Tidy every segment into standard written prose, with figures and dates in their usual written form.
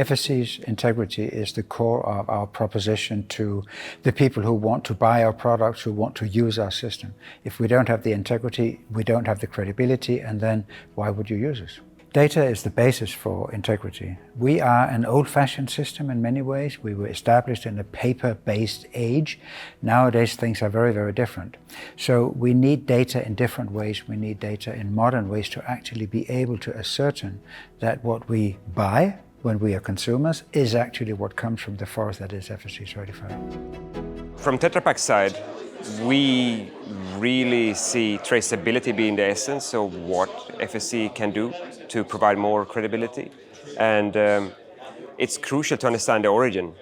FSC's integrity is the core of our proposition to the people who want to buy our products, who want to use our system. If we don't have the integrity, we don't have the credibility, and then why would you use us? Data is the basis for integrity. We are an old-fashioned system in many ways. We were established in a paper-based age. Nowadays, things are very, very different. So we need data in different ways. We need data in modern ways to actually be able to ascertain that what we buy when we are consumers is actually what comes from the forest that is FSC certified. From Tetra Pak's side, we really see traceability being the essence of what FSC can do to provide more credibility. And it's crucial to understand the origin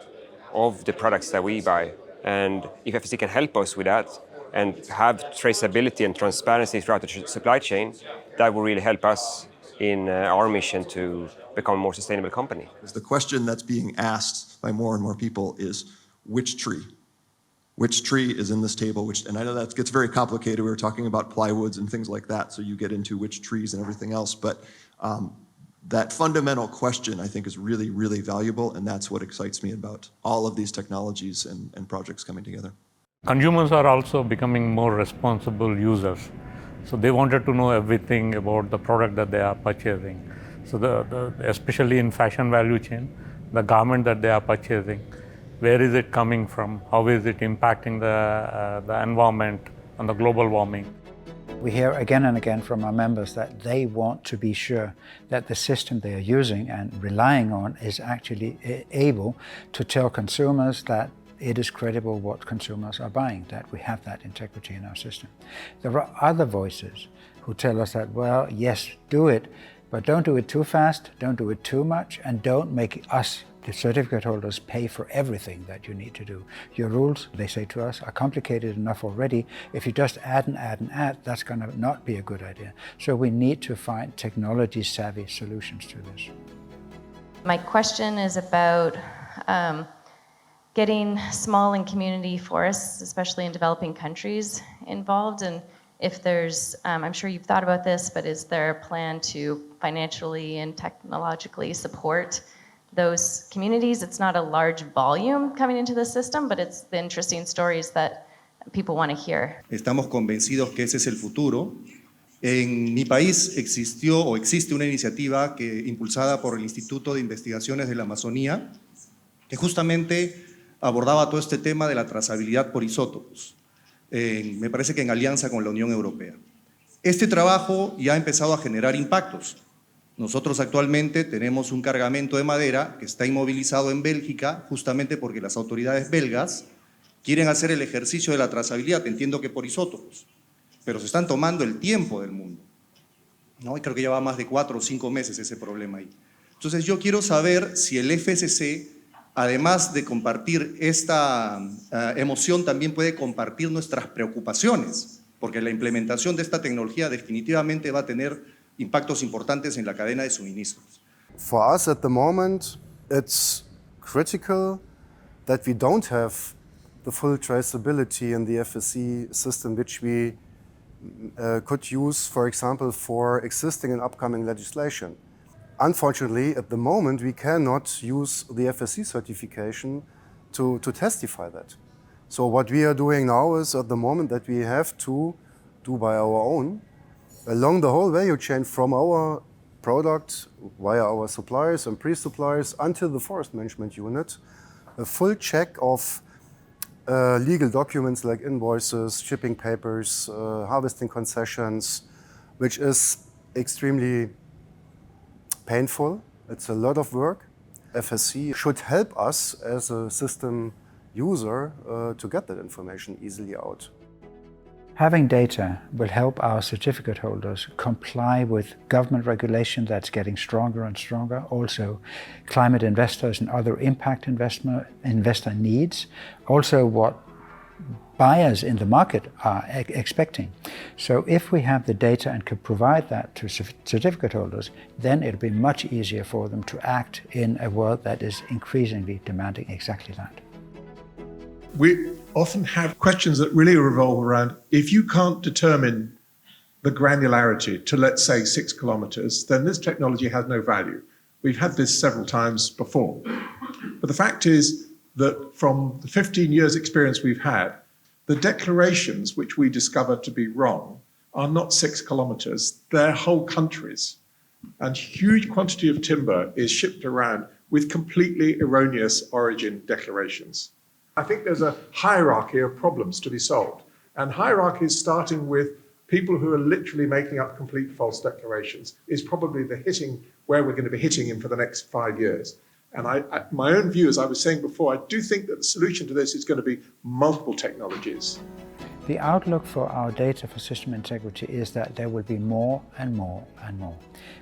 of the products that we buy. And if FSC can help us with that and have traceability and transparency throughout the supply chain, that will really help us in our mission to become a more sustainable company. The question that's being asked by more and more people is, which tree? Which tree is in this table? And I know that gets very complicated. We were talking about plywoods and things like that, so you get into which trees and everything else. But that fundamental question, I think, is really, really valuable, and that's what excites me about all of these technologies and projects coming together. Consumers are also becoming more responsible users. So they wanted to know everything about the product that they are purchasing. So especially in fashion value chain, the garment that they are purchasing, where is it coming from? How is it impacting the environment and the global warming? We hear again and again from our members that they want to be sure that the system they are using and relying on is actually able to tell consumers that it is credible what consumers are buying, that we have that integrity in our system. There are other voices who tell us that, well, yes, do it, but don't do it too fast, don't do it too much, and don't make us, the certificate holders, pay for everything that you need to do. Your rules, they say to us, are complicated enough already. If you just add and add and add, that's going to not be a good idea. So we need to find technology-savvy solutions to this. My question is about getting small and community forests, especially in developing countries, involved. And if there's, I'm sure you've thought about this, but is there a plan to financially and technologically support those communities? It's not a large volume coming into the system, but it's the interesting stories that people want to hear. Estamos convencidos que ese es el futuro. En mi país existió o existe una iniciativa impulsada por el Instituto de Investigaciones de la Amazonía que justamente abordaba todo este tema de la trazabilidad por isótopos. Me parece que en alianza con la Unión Europea. Este trabajo ya ha empezado a generar impactos. Nosotros actualmente tenemos un cargamento de madera que está inmovilizado en Bélgica justamente porque las autoridades belgas quieren hacer el ejercicio de la trazabilidad, entiendo que por isótopos, pero se están tomando el tiempo del mundo, ¿no? Y creo que ya va más de 4 o 5 meses ese problema ahí. Entonces yo quiero saber si el FSC, además de compartir esta emoción, también puede compartir nuestras preocupaciones, porque la implementación de esta tecnología definitivamente va a tener impactos importantes en la cadena de suministros. For us at the moment, it's critical that we don't have the full traceability in the FSC system, which we could use, for example, for existing and upcoming legislation. Unfortunately, at the moment, we cannot use the FSC certification to testify that. So what we are doing now is, at the moment, that we have to do by our own, along the whole value chain from our product via our suppliers and pre-suppliers until the forest management unit, a full check of legal documents like invoices, shipping papers, harvesting concessions, which is extremely painful. It's a lot of work. FSC should help us as a system user to get that information easily out. Having data will help our certificate holders comply with government regulation that's getting stronger and stronger, also climate investors and other impact investor needs, also what buyers in the market are expecting. So if we have the data and can provide that to certificate holders, then it'll be much easier for them to act in a world that is increasingly demanding exactly that. We often have questions that really revolve around, if you can't determine the granularity to, let's say, 6 kilometers, then this technology has no value. We've had this several times before. But the fact is that from the 15 years experience we've had, the declarations which we discovered to be wrong are not 6 kilometers, they're whole countries. And huge quantity of timber is shipped around with completely erroneous origin declarations. I think there's a hierarchy of problems to be solved. And hierarchy is starting with people who are literally making up complete false declarations is probably where we're going to be hitting in for the next 5 years. And my own view, as I was saying before, I do think that the solution to this is going to be multiple technologies. The outlook for our data for system integrity is that there will be more and more and more.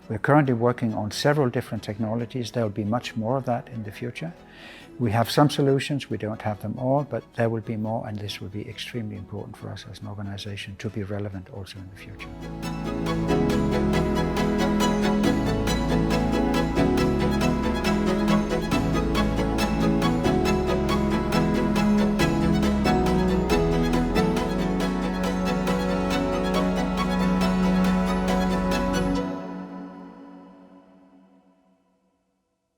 We're currently working on several different technologies. There will be much more of that in the future. We have some solutions, we don't have them all, but there will be more, and this will be extremely important for us as an organization to be relevant also in the future.